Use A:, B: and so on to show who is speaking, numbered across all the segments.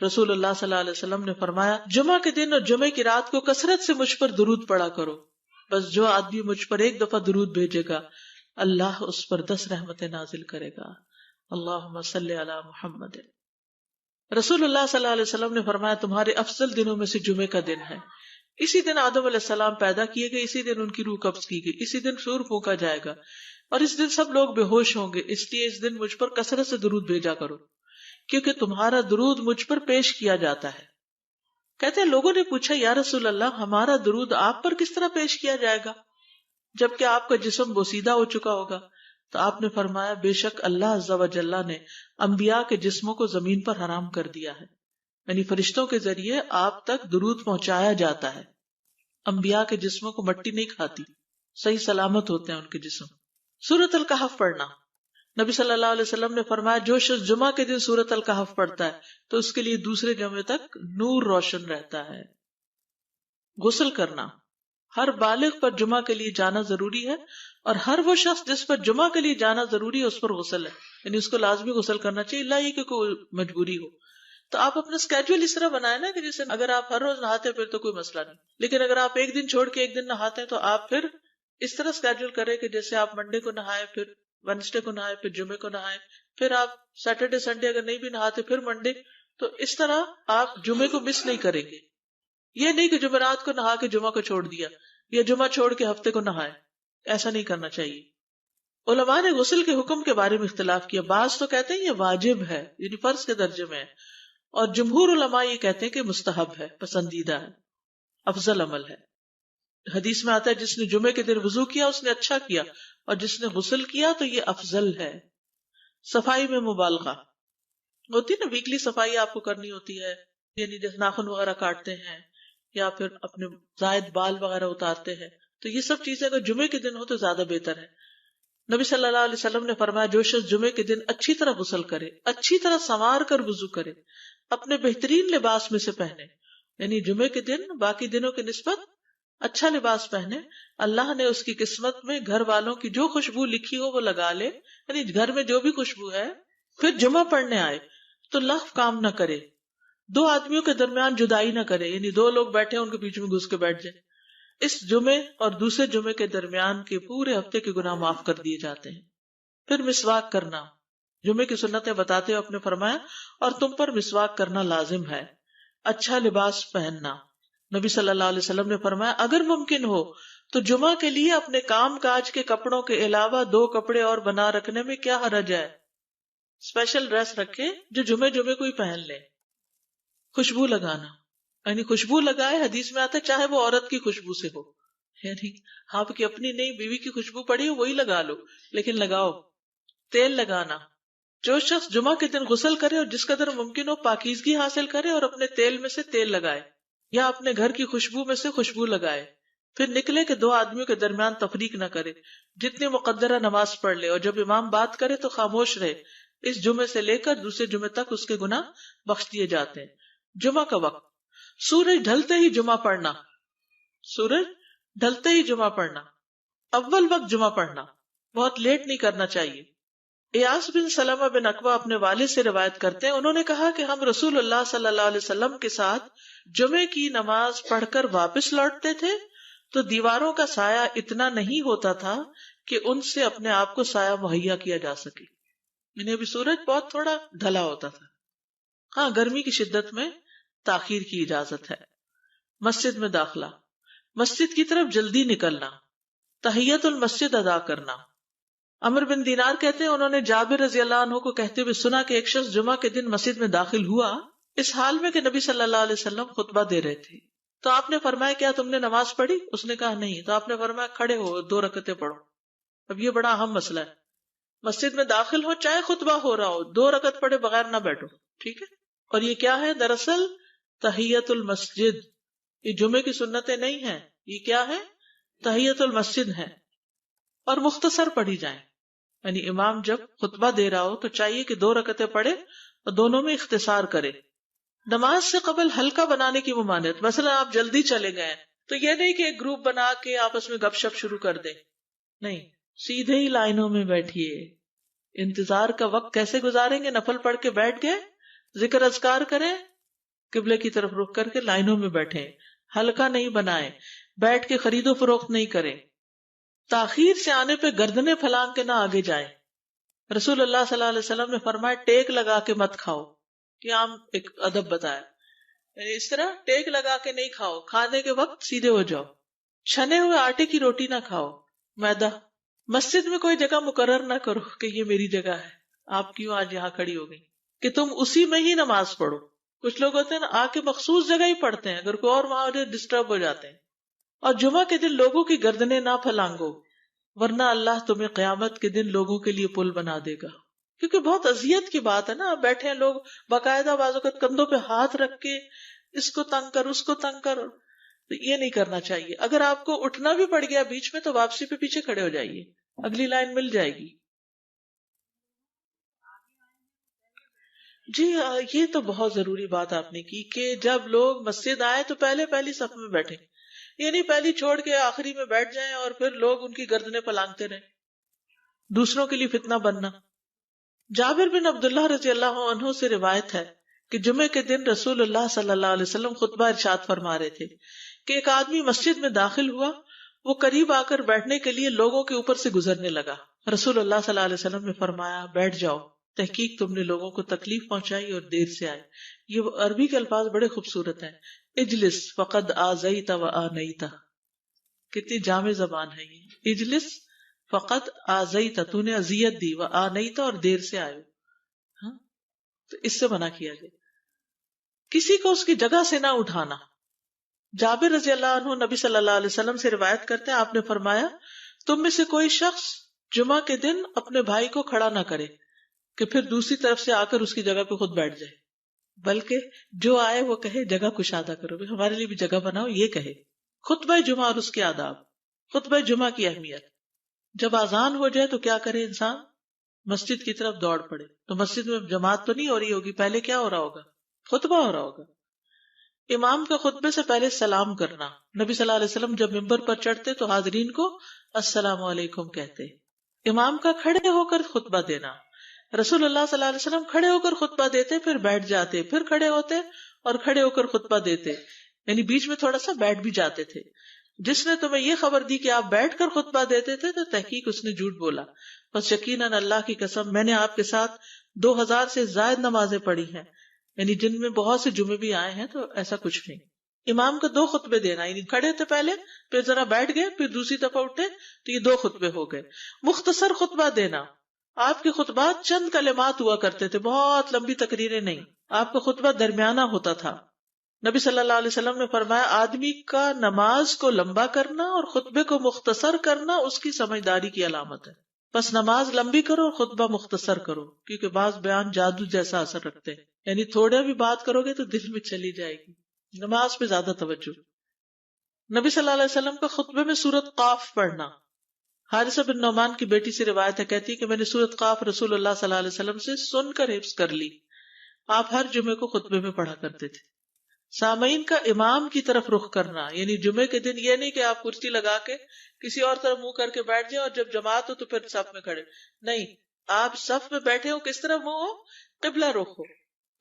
A: رسول اللہ صلی اللہ علیہ وسلم نے فرمایا جمعہ کے دن اور جمعے کی رات کو کثرت سے مجھ پر درود پڑا کرو، بس جو آدمی مجھ پر ایک دفعہ درود بھیجے گا اللہ اس پر 10 رحمتیں نازل کرے گا۔ اللہم صلی علی محمد۔ رسول اللہ صلی اللہ علیہ وسلم نے فرمایا تمہارے افضل دنوں میں سے جمعے کا دن ہے، اسی دن آدم علیہ السلام پیدا کیے گئے، اسی دن ان کی روح قبض کی گئی، اسی دن سور پھونکا جائے گا، اور اس دن سب لوگ بے ہوش ہوں گے، اس لیے اس دن مجھ پر کثرت سے درود بھیجا کرو کیونکہ تمہارا درود مجھ پر پیش کیا جاتا ہے۔ کہتے ہیں لوگوں نے پوچھا یا رسول اللہ ہمارا درود آپ پر کس طرح پیش کیا جائے گا جبکہ آپ کا جسم بوسیدہ ہو چکا ہوگا؟ تو آپ نے فرمایا بے شک اللہ عز و جل نے انبیاء کے جسموں کو زمین پر حرام کر دیا ہے، یعنی فرشتوں کے ذریعے آپ تک درود پہنچایا جاتا ہے۔ انبیاء کے جسموں کو مٹی نہیں کھاتی، صحیح سلامت ہوتے ہیں ان کے جسم۔ سورۃ الکہف پڑھنا، نبی صلی اللہ علیہ وسلم نے فرمایا جو شخص جمعہ کے دن سورۃ الکہف پڑھتا ہے تو اس کے لیے دوسرے جمعے تک نور روشن رہتا ہے۔ غسل کرنا، ہر بالغ پر جمعہ کے لیے جانا ضروری ہے، اور ہر وہ شخص جس پر جمعہ کے لیے جانا ضروری ہے اس پر غسل ہے، یعنی اس کو لازمی غسل کرنا چاہیے، اللہ یہ کہ کوئی مجبوری ہو۔ تو آپ اپنا اسکیڈول اس طرح بنائیں نا کہ جیسے اگر آپ ہر روز نہاتے ہیں پھر تو کوئی مسئلہ نہیں، لیکن اگر آپ ایک دن چھوڑ کے ایک دن نہاتے ہیں تو آپ پھر اس طرح اسکیڈول کریں کہ جیسے آپ منڈے کو نہائے، پھر وینسڈے کو نہائے، پھر جمعے کو نہائے، پھر آپ سیٹرڈے سنڈے اگر نہیں بھی نہاتے پھر منڈے، تو اس طرح آپ جمعے کو مس نہیں کریں گے۔ یہ نہیں کہ جمعرات کو نہا کے جمعہ کو چھوڑ دیا یا جمعہ چھوڑ کے ہفتے کو نہائے، ایسا نہیں کرنا چاہیے۔ علماء نے غسل کے حکم کے بارے میں اختلاف کیا، بعض تو کہتے ہیں یہ واجب ہے یعنی فرض کے درجے میں ہے، اور جمہور علماء یہ کہتے ہیں کہ مستحب ہے، پسندیدہ ہے، افضل عمل ہے۔ حدیث میں آتا ہے جس نے جمعے کے دن وضو کیا اس نے اچھا کیا، اور جس نے غسل کیا تو یہ افضل ہے۔ صفائی میں مبالغہ ہوتی نا، ویکلی صفائی آپ کو کرنی ہوتی ہے، یعنی جیسے ناخن وغیرہ کاٹتے ہیں یا پھر اپنے زائد بال وغیرہ اتارتے ہیں، تو یہ سب چیزیں اگر جمعے کے دن ہو تو زیادہ بہتر ہے۔ نبی صلی اللہ علیہ وسلم نے فرمایا جو شخص جمعے کے دن اچھی طرح غسل کرے، اچھی طرح سنوار کر وضو کرے، اپنے بہترین لباس میں سے پہنے، یعنی جمعے کے دن باقی دنوں کی نسبت اچھا لباس پہنے، اللہ نے اس کی قسمت میں گھر والوں کی جو خوشبو لکھی ہو وہ لگا لے، یعنی گھر میں جو بھی خوشبو ہے، پھر جمعہ پڑھنے آئے تو لغو کام نہ کرے، 2 آدمیوں کے درمیان جدائی نہ کرے، یعنی 2 لوگ بیٹھے ان کے بیچ میں گھس کے بیٹھ جائے۔ اس جمعے اور دوسرے جمعے کے درمیان کے پورے ہفتے کے گناہ معاف کر دیے جاتے ہیں۔ پھر مسواک کرنا، جمعے کی سنتیں بتاتے ہوئے آپ نے فرمایا اور تم پر مسواک کرنا لازم ہے۔ اچھا لباس پہننا، نبی صلی اللہ علیہ وسلم نے فرمایا اگر ممکن ہو تو جمعہ کے لیے اپنے کام کاج کے کپڑوں کے علاوہ 2 کپڑے اور بنا رکھنے میں کیا حرج ہے؟ اسپیشل ڈریس رکھے جو جمعے کو ہی پہن لے۔ خوشبو لگانا، یعنی خوشبو لگائے، حدیث میں آتا ہے چاہے وہ عورت کی خوشبو سے ہو، یعنی آپ کی اپنی نہیں، بیوی کی خوشبو پڑی ہو وہی لگا لو، لیکن لگاؤ۔ تیل لگانا، جو شخص جمعہ کے دن غسل کرے اور جس قدر ممکن ہو پاکیزگی حاصل کرے اور اپنے تیل میں سے تیل لگائے یا اپنے گھر کی خوشبو میں سے خوشبو لگائے، پھر نکلے کہ 2 آدمیوں کے درمیان تفریق نہ کرے، جتنی مقدرہ نماز پڑھ لے، اور جب امام بات کرے تو خاموش رہے، اس جمعے سے لے کر دوسرے جمعے تک اس کے گناہ بخش دیے جاتے ہیں۔ جمعہ کا وقت، سورج ڈھلتے ہی جمعہ پڑھنا، سورج ڈھلتے ہی جمعہ پڑھنا، اول وقت جمعہ پڑھنا، بہت لیٹ نہیں کرنا چاہیے۔ ایاس بن سلمہ بن اکوع اپنے والد سے روایت کرتے ہیں، انہوں نے کہا کہ ہم رسول اللہ صلی اللہ علیہ وسلم کے ساتھ جمعے کی نماز پڑھ کر واپس لوٹتے تھے تو دیواروں کا سایہ اتنا نہیں ہوتا تھا کہ ان سے اپنے آپ کو سایہ مہیا کیا جا سکے، یعنی ابھی سورج بہت تھوڑا ڈھلا ہوتا تھا۔ ہاں، گرمی کی شدت میں تاخیر کی اجازت ہے۔ مسجد میں داخلہ، مسجد کی طرف جلدی نکلنا، تحیت المسجد ادا کرنا۔ عمر بن دینار کہتے ہیں انہوں نے جابر رضی اللہ عنہ کو کہتے ہوئے سنا کہ ایک شخص جمعہ کے دن مسجد میں داخل ہوا اس حال میں کہ نبی صلی اللہ علیہ وسلم خطبہ دے رہے تھے، تو آپ نے فرمایا کیا تم نے نماز پڑھی؟ اس نے کہا نہیں، تو آپ نے فرمایا کھڑے ہو 2 رکعتیں پڑھو۔ اب یہ بڑا اہم مسئلہ ہے، مسجد میں داخل ہو چاہے خطبہ ہو رہا ہو 2 رکعت پڑھے بغیر نہ بیٹھو، ٹھیک ہے؟ اور یہ کیا ہے؟ دراصل تحیت المسجد، یہ جمعے کی سنتیں نہیں ہیں، یہ کیا ہے؟ تحیت المسجد ہے، اور مختصر پڑھی جائیں، یعنی امام جب خطبہ دے رہا ہو تو چاہیے کہ 2 رکعتیں پڑھے اور دونوں میں اختصار کرے۔ نماز سے قبل ہلکا بنانے کی ممانعت، مثلا آپ جلدی چلے گئے تو یہ نہیں کہ ایک گروپ بنا کے آپس میں گپ شپ شروع کر دیں، نہیں، سیدھے ہی لائنوں میں بیٹھیے۔ انتظار کا وقت کیسے گزاریں گے؟ نفل پڑھ کے بیٹھ گئے، ذکر اذکار کریں، قبلے کی طرف رخ کر کے لائنوں میں بیٹھیں، حلقہ نہیں بنائیں، بیٹھ کے خرید و فروخت نہیں کریں، تاخیر سے آنے پہ گردنیں پھلانگ کے نہ آگے جائیں۔ رسول اللہ صلی اللہ علیہ وسلم نے فرمایا ٹیک لگا کے مت کھاؤ، یہ عام ایک ادب بتایا، یعنی اس طرح ٹیک لگا کے نہیں کھاؤ، کھانے کے وقت سیدھے ہو جاؤ۔ چھنے ہوئے آٹے کی روٹی نہ کھاؤ، میدا۔ مسجد میں کوئی جگہ مقرر نہ کرو کہ یہ میری جگہ ہے، آپ کیوں آج یہاں کھڑی ہو گئی، کہ تم اسی میں ہی نماز پڑھو۔ کچھ لوگ ہوتے ہیں نا آ کے مخصوص جگہ ہی پڑھتے ہیں، اگر کوئی اور وہاں ڈسٹرب ہو جاتے ہیں۔ اور جمعہ کے دن لوگوں کی گردنیں نہ پھلانگو، ورنہ اللہ تمہیں قیامت کے دن لوگوں کے لیے پل بنا دے گا۔ کیونکہ بہت اذیت کی بات ہے نا، آپ بیٹھے ہیں لوگ باقاعدہ بازو کا کندھوں پہ ہاتھ رکھ کے اس کو تنگ کر اس کو تنگ کر، تو یہ نہیں کرنا چاہیے۔ اگر آپ کو اٹھنا بھی پڑ گیا بیچ میں تو واپسی پہ پیچھے کھڑے ہو جائیے، اگلی لائن مل جائے گی۔ جی یہ تو بہت ضروری بات آپ نے کی کہ جب لوگ مسجد آئے تو پہلی صف میں بیٹھے، یہ نہیں پہلی چھوڑ کے آخری میں بیٹھ جائیں اور پھر لوگ ان کی گردنیں پلانگتے رہیں، دوسروں کے لیے فتنہ بننا۔ جابر بن عبداللہ رضی اللہ عنہ سے روایت ہے کہ جمعے کے دن رسول اللہ صلی اللہ علیہ وسلم خطبہ ارشاد فرما رہے تھے کہ ایک آدمی مسجد میں داخل ہوا، وہ قریب آ کر بیٹھنے کے لیے لوگوں کے اوپر سے گزرنے لگا۔ رسول اللہ صلی اللہ علیہ وسلم نے فرمایا بیٹھ جاؤ، تحقیق تم نے لوگوں کو تکلیف پہنچائی اور دیر سے آئے۔ یہ عربی کے الفاظ بڑے خوبصورت ہیں، اجلس فقد آذیت و آنیت، کتنی جامع زبان ہے یہ۔ اجلس فقط آذیت، تو نے اذیت دی، و آنیت، اور دیر سے آئے، ہاں تو اس سے منع کیا گیا۔ کسی کو اس کی جگہ سے نہ اٹھانا۔ جابر رضی اللہ عنہ نبی صلی اللہ علیہ وسلم سے روایت کرتے ہیں، آپ نے فرمایا تم میں سے کوئی شخص جمعہ کے دن اپنے بھائی کو کھڑا نہ کرے کہ پھر دوسری طرف سے آ کر اس کی جگہ پہ خود بیٹھ جائے، بلکہ جو آئے وہ کہے جگہ کشادہ کرو، بھی ہمارے لیے بھی جگہ بناؤ، یہ کہے۔ خطبہ جمعہ اور اس کے آداب۔ خطبہ جمعہ کی اہمیت، جب اذان ہو جائے تو کیا کرے انسان؟ مسجد کی طرف دوڑ پڑے۔ تو مسجد میں جماعت تو نہیں ہو رہی ہوگی، پہلے کیا ہو رہا ہوگا؟ خطبہ ہو رہا ہوگا۔ امام کا خطبے سے پہلے سلام کرنا۔ نبی صلی اللہ علیہ وسلم جب ممبر پر چڑھتے تو حاضرین کو السلام علیکم کہتے۔ امام کا کھڑے ہو کر خطبہ دینا۔ رسول اللہ صلی اللہ علیہ وسلم کھڑے ہو کر خطبہ دیتے، پھر بیٹھ جاتے، پھر کھڑے ہوتے اور کھڑے ہو کر خطبہ دیتے، یعنی بیچ میں تھوڑا سا بیٹھ بھی جاتے تھے۔ جس نے تمہیں یہ خبر دی کہ آپ بیٹھ کر خطبہ دیتے تھے تو تحقیق اس نے جھوٹ بولا۔ بس یقیناً اللہ کی قسم میں نے آپ کے ساتھ 2000 سے زائد نمازیں پڑھی ہیں، یعنی جن میں بہت سے جمعے بھی آئے ہیں، تو ایسا کچھ نہیں۔ امام کا 2 خطبے دینا، یعنی کھڑے تھے پہلے، پھر ذرا بیٹھ گئے، پھر دوسری دفعہ اٹھے تو یہ 2 خطبے ہو گئے۔ مختصر خطبہ دینا۔ آپ کے خطبات چند کلمات ہوا کرتے تھے، بہت لمبی تقریریں نہیں۔ آپ کا خطبہ درمیانہ ہوتا تھا۔ نبی صلی اللہ علیہ وسلم نے فرمایا آدمی کا نماز کو لمبا کرنا اور خطبے کو مختصر کرنا اس کی سمجھداری کی علامت ہے۔ بس نماز لمبی کرو اور خطبہ مختصر کرو، کیونکہ بعض بیان جادو جیسا اثر رکھتے ہیں، یعنی تھوڑا بھی بات کرو گے تو دل میں چلی جائے گی۔ نماز پہ زیادہ توجہ۔ نبی صلی اللہ علیہ وسلم کا خطبے میں سورۃ قاف پڑھنا۔ حارثہ بن نعمان کی بیٹی سے روایت ہے، کہتی کہ میں نے سورۃ قاف رسول اللہ صلی اللہ علیہ وسلم سے سن کر حفظ کر لی۔ آپ ہر جمعے کو خطبے میں پڑھا کرتے تھے۔ سامعین کا امام کی طرف رخ کرنا، یعنی جمعے کے دن یہ نہیں کہ آپ کرسی لگا کے کسی اور طرف منہ کر کے بیٹھ جائیں اور جب جماعت ہو تو پھر صف میں کھڑے، نہیں، آپ صف میں بیٹھے ہو، کس طرف منہ ہو؟ قبلہ رخ ہو،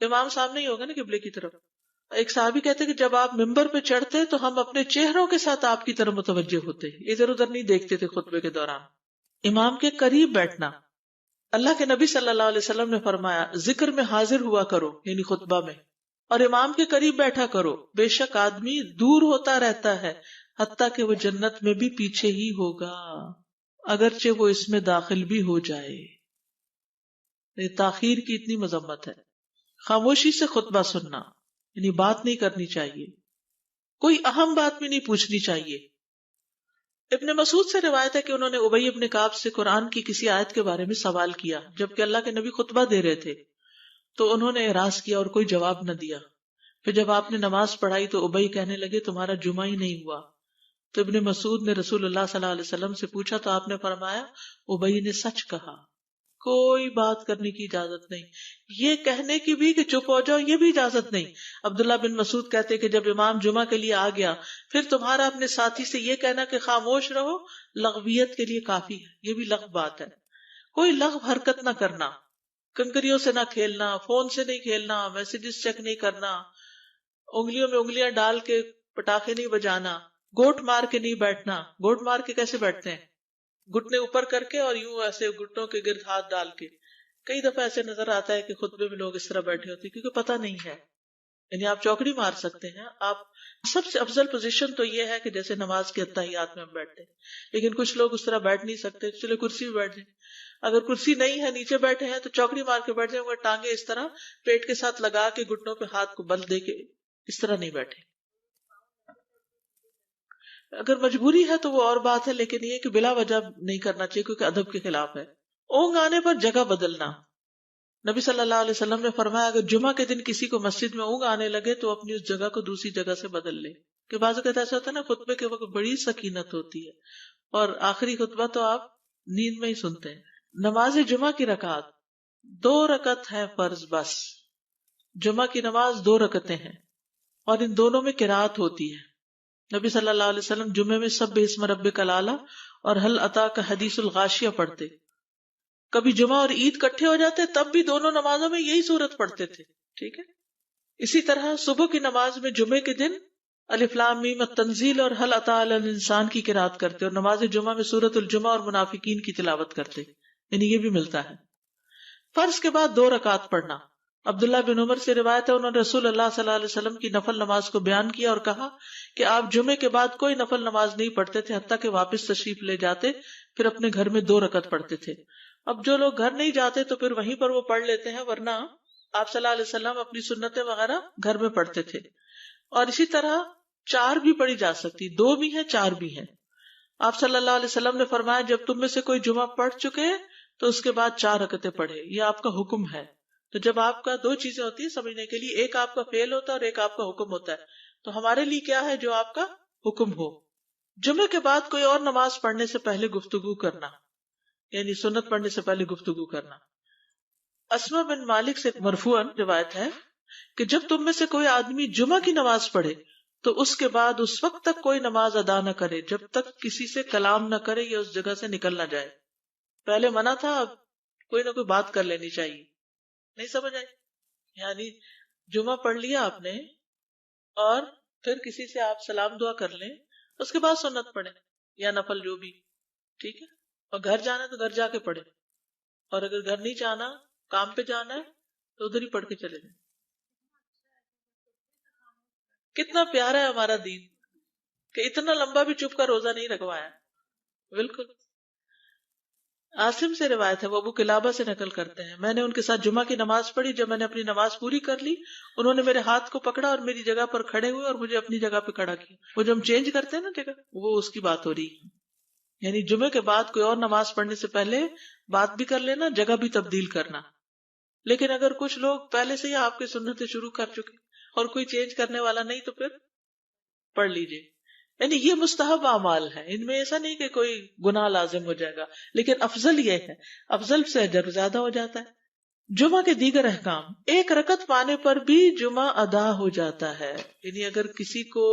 A: امام سامنے ہی ہوگا نا قبلے کی طرف۔ ایک صحابی کہتے کہ جب آپ ممبر پہ چڑھتے تو ہم اپنے چہروں کے ساتھ آپ کی طرف متوجہ ہوتے، ادھر ادھر نہیں دیکھتے تھے خطبے کے دوران۔ امام کے قریب بیٹھنا۔ اللہ کے نبی صلی اللہ علیہ وسلم نے فرمایا ذکر میں حاضر ہوا کرو، یعنی خطبہ میں، اور امام کے قریب بیٹھا کرو، بے شک آدمی دور ہوتا رہتا ہے حتیٰ کہ وہ جنت میں بھی پیچھے ہی ہوگا اگرچہ وہ اس میں داخل بھی ہو جائے۔ یہ تاخیر کی اتنی مذمت ہے۔ خاموشی سے خطبہ سننا، یعنی بات نہیں کرنی چاہیے، کوئی اہم بات بھی نہیں پوچھنی چاہیے۔ ابن مسعود سے روایت ہے کہ انہوں نے ابی ابن کعب سے قرآن کی کسی آیت کے بارے میں سوال کیا جبکہ اللہ کے نبی خطبہ دے رہے تھے، تو انہوں نے اعراض کیا اور کوئی جواب نہ دیا۔ پھر جب آپ نے نماز پڑھائی تو ابی کہنے لگے تمہارا جمعہ ہی نہیں ہوا۔ تو ابن مسعود نے رسول اللہ صلی اللہ علیہ وسلم سے پوچھا تو آپ نے فرمایا ابی نے سچ کہا، کوئی بات کرنے کی اجازت نہیں، یہ کہنے کی بھی کہ چپ ہو جاؤ یہ بھی اجازت نہیں۔ عبداللہ بن مسعود کہتے کہ جب امام جمعہ کے لیے آ گیا پھر تمہارا اپنے ساتھی سے یہ کہنا کہ خاموش رہو لغویت کے لیے کافی ہے، یہ بھی لغو بات ہے۔ کوئی لغو حرکت نہ کرنا، کنکریوں سے نہ کھیلنا، فون سے نہیں کھیلنا، میسجز چیک نہیں کرنا، انگلیوں میں انگلیاں ڈال کے پٹاخے نہیں بجانا، گوٹ مار کے نہیں بیٹھنا. گوٹ مار کے کیسے بیٹھتے ہیں؟ گھٹنے اوپر کر کے اور یوں ایسے گھٹنوں کے گرد ہاتھ ڈال کے. کئی دفعہ ایسے نظر آتا ہے کہ خطبے میں لوگ اس طرح بیٹھے ہوتے ہیں کیونکہ پتہ نہیں ہے. یعنی آپ چوکڑی مار سکتے ہیں. آپ سب سے افضل پوزیشن تو یہ ہے کہ جیسے نماز کے اتحیات میں ہم بیٹھتے ہیں، لیکن کچھ لوگ اس طرح بیٹھ نہیں سکتے، چلے کرسی میں بیٹھ جائیں. اگر کرسی نہیں ہے، نیچے بیٹھے ہیں تو چوکڑی مار کے بیٹھ جائیں، مگر ٹانگیں اس طرح پیٹ کے ساتھ لگا کے گھٹنوں پہ ہاتھ کو بل دے کے اس طرح نہیں بیٹھے. اگر مجبوری ہے تو وہ اور بات ہے، لیکن یہ کہ بلا وجہ نہیں کرنا چاہیے کیونکہ ادب کے خلاف ہے. اونگ آنے پر جگہ بدلنا. نبی صلی اللہ علیہ وسلم نے فرمایا اگر جمعہ کے دن کسی کو مسجد میں اونگ آنے لگے تو اپنی اس جگہ کو دوسری جگہ سے بدل لے. کہ بعض اوقات ایسا ہوتا ہے نا، خطبے کے وقت بڑی سکینت ہوتی ہے اور آخری خطبہ تو آپ نیند میں ہی سنتے ہیں. نماز جمعہ کی رکعت 2 رکعت ہے فرض بس. جمعہ کی نماز 2 رکعتیں ہیں اور ان دونوں میں قرات ہوتی ہے. نبی صلی اللہ علیہ وسلم جمعے میں سب اسم ربک الاعلی اور حل اتاک حدیث الغاشیہ پڑھتے. کبھی جمعہ اور عید کٹھے ہو جاتے تب بھی دونوں نمازوں میں یہی صورت پڑھتے تھے. ٹھیک ہے. اسی طرح صبح کی نماز میں جمعے کے دن الف لام میم التنزیل اور حل اتی علی الانسان کی قرات کرتے اور نماز جمعہ میں سورۃ الجمعہ اور منافقین کی تلاوت کرتے. یعنی یہ بھی ملتا ہے. فرض کے بعد 2 رکعت پڑھنا. عبداللہ بن عمر سے روایت ہے انہوں نے رسول اللہ صلی اللہ علیہ وسلم کی نفل نماز کو بیان کیا اور کہا کہ آپ جمعے کے بعد کوئی نفل نماز نہیں پڑھتے تھے حتیٰ کہ واپس تشریف لے جاتے، پھر اپنے گھر میں 2 رکعت پڑھتے تھے. اب جو لوگ گھر نہیں جاتے تو پھر وہیں پر وہ پڑھ لیتے ہیں، ورنہ آپ صلی اللہ علیہ وسلم اپنی سنتیں وغیرہ گھر میں پڑھتے تھے. اور اسی طرح 4 بھی پڑھی جا سکتی، 2 بھی ہیں 4 بھی ہیں. آپ صلی اللہ علیہ وسلم نے فرمایا جب تم میں سے کوئی جمعہ پڑھ چکے تو اس کے بعد 4 رکعتیں پڑھے. یہ آپ کا حکم ہے. تو جب آپ کا 2 چیزیں ہوتی ہیں سمجھنے کے لیے، ایک آپ کا فعل ہوتا ہے اور ایک آپ کا حکم ہوتا ہے. تو ہمارے لیے کیا ہے؟ جو آپ کا حکم ہو. جمعے کے بعد کوئی اور نماز پڑھنے سے پہلے گفتگو کرنا، یعنی سنت پڑھنے سے پہلے گفتگو کرنا. اسما بن مالک سے مرفوعاً روایت ہے کہ جب تم میں سے کوئی آدمی جمعہ کی نماز پڑھے تو اس کے بعد اس وقت تک کوئی نماز ادا نہ کرے جب تک کسی سے کلام نہ کرے یا اس جگہ سے نکل نہ جائے. پہلے منع تھا، اب کوئی نہ کوئی بات کر لینی چاہیے. نہیں سمجھ آئی؟ یعنی جمعہ پڑھ لیا آپ نے اور پھر کسی سے آپ سلام دعا کر لیں، اس کے بعد سنت پڑھیں یا نفل جو بھی. ٹھیک ہے. اور گھر جانا ہے تو گھر جا کے پڑھیں، اور اگر گھر نہیں جانا، کام پہ جانا ہے تو ادھر ہی پڑھ کے چلے جائیں. کتنا پیارا ہے ہمارا دین کہ اتنا لمبا بھی چپ کا روزہ نہیں رکھوایا. بالکل. عاصم سے روایت ہے، وہ ابو قلابہ سے نقل کرتے ہیں، میں نے ان کے ساتھ جمعہ کی نماز پڑھی. جب میں نے اپنی نماز پوری کر لی انہوں نے میرے ہاتھ کو پکڑا اور میری جگہ پر کھڑے ہوئے اور مجھے اپنی جگہ پہ کھڑا کیا. وہ جو ہم چینج کرتے ہیں نا جگہ، وہ اس کی بات ہو رہی ہے. یعنی جمعے کے بعد کوئی اور نماز پڑھنے سے پہلے بات بھی کر لینا، جگہ بھی تبدیل کرنا. لیکن اگر کچھ لوگ پہلے سے ہی آپ کی سنتیں شروع کر چکے اور کوئی چینج کرنے والا نہیں تو پھر پڑھ لیجئے. یعنی یہ مستحب اعمال ہے، ان میں ایسا نہیں کہ کوئی گناہ لازم ہو جائے گا، لیکن افضل یہ ہے، افضل سے اجر زیادہ ہو جاتا ہے. جمعہ کے دیگر احکام. 1 رکعت پانے پر بھی جمعہ ادا ہو جاتا ہے. یعنی اگر کسی کو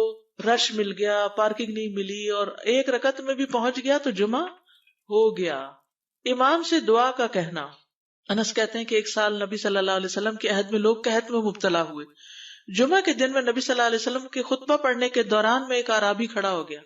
A: رش مل گیا، پارکنگ نہیں ملی اور 1 رکعت میں بھی پہنچ گیا تو جمعہ ہو گیا. امام سے دعا کا کہنا. انس کہتے ہیں کہ ایک سال نبی صلی اللہ علیہ وسلم کے عہد میں لوگ قحط میں مبتلا ہوئے. جمعہ کے دن میں نبی صلی اللہ علیہ وسلم کے خطبہ پڑھنے کے دوران میں ایک اعرابی کھڑا ہو گیا.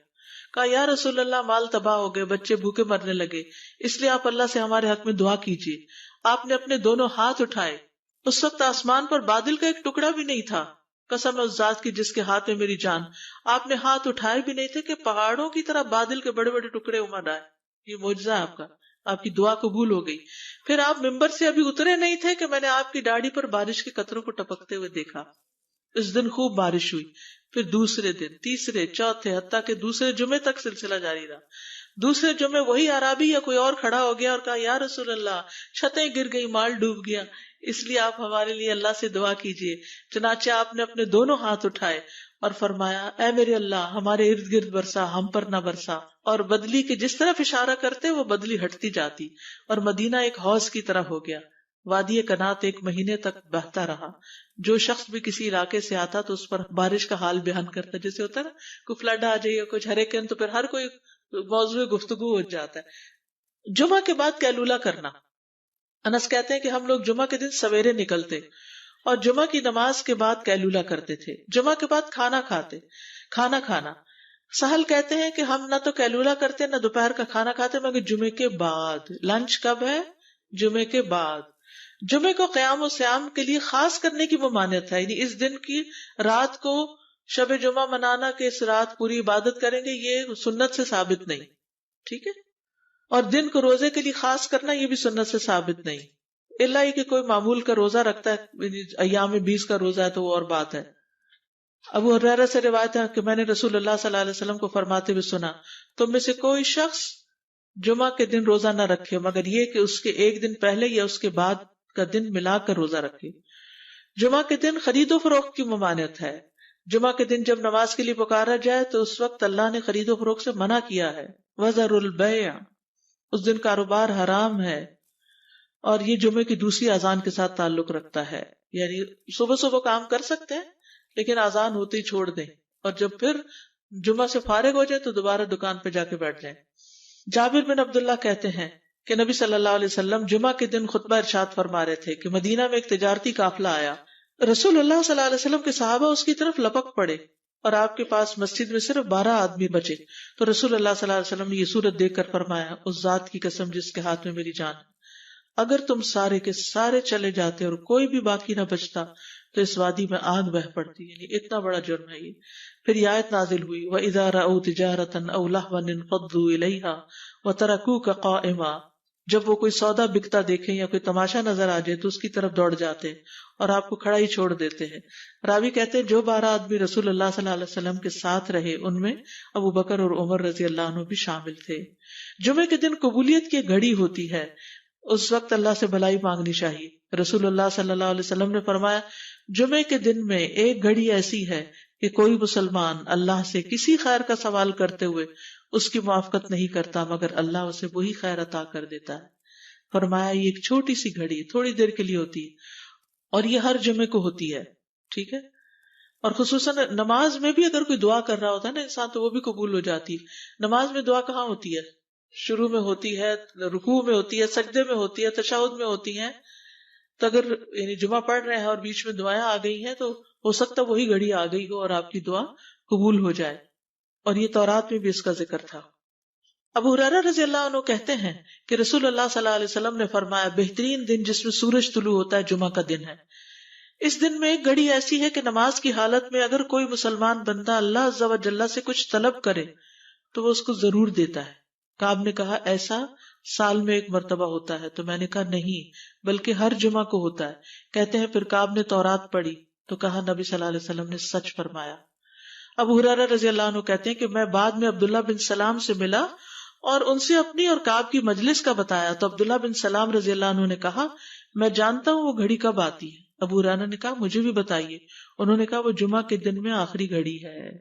A: کہا یا رسول اللہ، مال تباہ ہو گئے، بچے بھوکے مرنے لگے، اس لیے آپ اللہ سے ہمارے حق میں دعا کیجیے. آپ نے اپنے دونوں ہاتھ اٹھائے. اس وقت آسمان پر بادل کا ایک ٹکڑا بھی نہیں تھا. قسم ہے اس ذات کی جس کے ہاتھ میں میری جان، آپ نے ہاتھ اٹھائے بھی نہیں تھے کہ پہاڑوں کی طرح بادل کے بڑے بڑے ٹکڑے امڑ آئے. یہ معجزہ ہے آپ کا، آپ کی دعا قبول ہو گئی. پھر آپ ممبر سے ابھی اترے نہیں تھے کہ میں نے آپ کی داڑھی پر بارش کے قطروں کو ٹپکتے ہوئے دیکھا. اس دن خوب بارش ہوئی. پھر دوسرے دن، تیسرے، چوتھے، حتیٰ کہ دوسرے جمعے تک سلسلہ جاری رہا. دوسرے جمعے وہی عرابی یا کوئی اور کھڑا ہو گیا اور کہا یا رسول اللہ، چھتیں گر گئی، مال ڈوب گیا، اس لیے آپ ہمارے لیے اللہ سے دعا کیجیے. چنانچہ آپ نے اپنے دونوں ہاتھ اٹھائے اور فرمایا اے میرے اللہ، ہمارے ارد گرد برسا، ہم پر نہ برسا. اور بدلی کے جس طرف اشارہ کرتے وہ بدلی ہٹتی جاتی اور مدینہ ایک حوض کی طرح ہو گیا. وادی کنات 1 مہینے تک بہتا رہا. جو شخص بھی کسی علاقے سے آتا تو اس پر بارش کا حال بیان کرتا، جیسے ہوتا ہے نا کوئی فلڈ آ جائے یا کچھ ہریکین، تو پھر ہر کوئی موضوع گفتگو ہو جاتا ہے. جمعہ کے بعد قیلولہ کرنا. انس کہتے ہیں کہ ہم لوگ جمعہ کے دن سویرے نکلتے اور جمعہ کی نماز کے بعد قیلولہ کرتے تھے. جمعہ کے بعد کھانا کھانا. سہل کہتے ہیں کہ ہم نہ تو قیلولہ کرتے نہ دوپہر کا کھانا کھاتے مگر جمعے کے بعد. لنچ کب ہے؟ جمعے کے بعد. جمعے کو قیام و سیام کے لیے خاص کرنے کی ممانعت ہے، یعنی اس دن کی رات کو شب جمعہ منانا کہ اس رات پوری عبادت کریں گے، یہ سنت سے ثابت نہیں. ٹھیک ہے. اور دن کو روزے کے لیے خاص کرنا یہ بھی سنت سے ثابت نہیں، الا یہ کہ کوئی معمول کا روزہ رکھتا ہے، ایام 20 کا روزہ ہے تو وہ اور بات ہے. ابو ہریرہ سے روایت ہے کہ میں نے رسول اللہ صلی اللہ علیہ وسلم کو فرماتے ہوئے سنا، تم میں سے کوئی شخص جمعہ کے دن روزہ نہ رکھے مگر یہ کہ اس کے ایک دن پہلے یا اس کے بعد کا دن ملا کر روزہ رکھے. جمعہ کے دن خرید و فروخت کی ممانعت ہے. جمعہ کے دن جب نماز کے لیے پکارا جائے تو اس وقت اللہ نے خرید و فروخت سے منع کیا ہے. وَذَرُوا الْبَيْعَ، اس دن کاروبار حرام ہے. اور یہ جمعے کی دوسری اذان کے ساتھ تعلق رکھتا ہے، یعنی صبح صبح کام کر سکتے ہیں لیکن اذان ہوتے ہی چھوڑ دیں، اور جب پھر جمعہ سے فارغ ہو جائے تو دوبارہ دکان پہ جا کے بیٹھ جائیں. جابر بن عبداللہ کہتے ہیں کہ نبی صلی اللہ علیہ وسلم جمعہ کے دن خطبہ ارشاد فرما رہے تھے کہ مدینہ میں ایک تجارتی قافلہ آیا. رسول اللہ صلی اللہ علیہ وسلم کے صحابہ اس کی طرف لپک پڑے اور آپ کے پاس مسجد میں صرف 12 آدمی بچے. تو رسول اللہ صلی اللہ علیہ وسلم نے یہ صورت دیکھ کر فرمایا، اس ذات کی قسم جس کے ہاتھ میں میری جان ہے، اگر تم سارے کے سارے چلے جاتے اور کوئی بھی باقی نہ بچتا تو اس وادی میں آگ بہ پڑتی. یعنی اتنا بڑا جرم ہے یہ. پھر یہ آیت نازل ہوئی، وَإِذَا رَأَوْا تِجَارَةً أَوْ لَهْوًا انفضوا إِلَيْهَا وَتَرَكُوكَ قَائِمًا، جب وہ کوئی سودا بکتا دیکھیں یا کوئی تماشا نظر آ جائے تو اس کی طرف دوڑ جاتے ہیں اور آپ کو کھڑا ہی چھوڑ دیتے ہیں. راوی کہتے ہیں جو 12 آدمی رسول اللہ صلی اللہ علیہ وسلم کے ساتھ رہے ان میں ابو بکر اور عمر رضی اللہ عنہ بھی شامل تھے. جمعے کے دن قبولیت کی گھڑی ہوتی ہے، اس وقت اللہ سے بھلائی مانگنی چاہیے. رسول اللہ صلی اللہ علیہ وسلم نے فرمایا، جمعے کے دن میں ایک گھڑی ایسی ہے کہ کوئی مسلمان اللہ سے کسی خیر کا سوال کرتے ہوئے اس کی موافقت نہیں کرتا مگر اللہ اسے وہی خیر عطا کر دیتا ہے. فرمایا یہ ایک چھوٹی سی گھڑی تھوڑی دیر کے لیے ہوتی ہے اور یہ ہر جمعے کو ہوتی ہے. ٹھیک ہے. اور خصوصاً نماز میں بھی اگر کوئی دعا کر رہا ہوتا ہے نا انسان تو وہ بھی قبول ہو جاتی ہے. نماز میں دعا کہاں ہوتی ہے؟ شروع میں ہوتی ہے، رکوع میں ہوتی ہے، سجدے میں ہوتی ہے، تشہد میں ہوتی ہیں. تو اگر یعنی جمعہ پڑھ رہے ہیں اور بیچ میں دعائیں آ گئی ہیں تو ہو سکتا ہے وہی گھڑی آ گئی ہو اور آپ کی دعا قبول ہو جائے. اور یہ تورات میں بھی اس کا ذکر تھا. ابو ہریرہ رضی اللہ عنہ کہتے ہیں کہ رسول اللہ صلی اللہ علیہ وسلم نے فرمایا، بہترین دن جس میں سورج طلوع ہوتا ہے جمعہ کا دن ہے. اس دن میں ایک گھڑی ایسی ہے کہ نماز کی حالت میں اگر کوئی مسلمان بندہ اللہ عز و جل سے کچھ طلب کرے تو وہ اس کو ضرور دیتا ہے. کعب نے کہا ایسا سال میں ایک مرتبہ ہوتا ہے؟ تو میں نے کہا نہیں بلکہ ہر جمعہ کو ہوتا ہے. کہتے ہیں پھر کعب نے تورات پڑھی تو کہا نبی صلی اللہ علیہ وسلم نے سچ فرمایا. ابو ہریرہ رضی اللہ عنہ کہتے ہیں کہ میں بعد میں عبداللہ بن سلام سے ملا اور ان سے اپنی اور کعب کی مجلس کا بتایا تو عبداللہ بن سلام رضی اللہ عنہ نے کہا میں جانتا ہوں وہ گھڑی کب آتی ہے. ابو ہریرہ نے کہا مجھے بھی بتائیے. انہوں نے کہا وہ جمعہ کے دن میں آخری گھڑی ہے.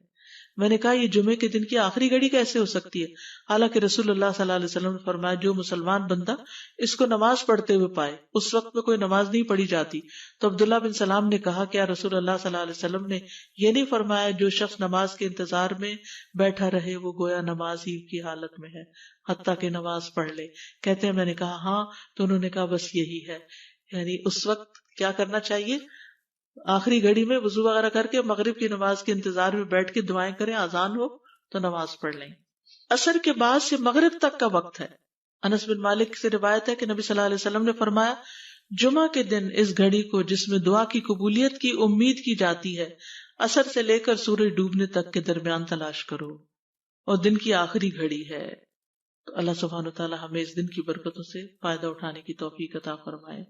A: میں نے کہا یہ جمعے کے دن کی آخری گھڑی کیسے ہو سکتی ہے؟ حالانکہ رسول اللہ صلی اللہ علیہ وسلم نے فرمایا جو مسلمان بندہ اس کو نماز پڑھتے ہوئے پائے. اس وقت میں کوئی نماز نہیں پڑھی جاتی. تو عبداللہ بن سلام نے کہا کیا رسول اللہ صلی اللہ علیہ وسلم نے یہ نہیں فرمایا جو شخص نماز کے انتظار میں بیٹھا رہے وہ گویا نماز ہی کی حالت میں ہے حتیٰ کہ نماز پڑھ لے؟ کہتے ہیں میں نے کہا ہاں. تو انہوں نے کہا بس یہی ہے. یعنی اس وقت کیا کرنا چاہیے؟ آخری گھڑی میں وضو وغیرہ کر کے مغرب کی نماز کے انتظار میں بیٹھ کے دعائیں کریں، اذان ہو تو نماز پڑھ لیں. عصر کے بعد سے مغرب تک کا وقت ہے. انس بن مالک سے روایت ہے کہ نبی صلی اللہ علیہ وسلم نے فرمایا جمعہ کے دن اس گھڑی کو جس میں دعا کی قبولیت کی امید کی جاتی ہے عصر سے لے کر سورج ڈوبنے تک کے درمیان تلاش کرو اور دن کی آخری گھڑی ہے. تو اللہ سبحانہ وتعالی ہمیں اس دن کی برکتوں سے فائدہ اٹھانے کی توفیق عطا فرمائے.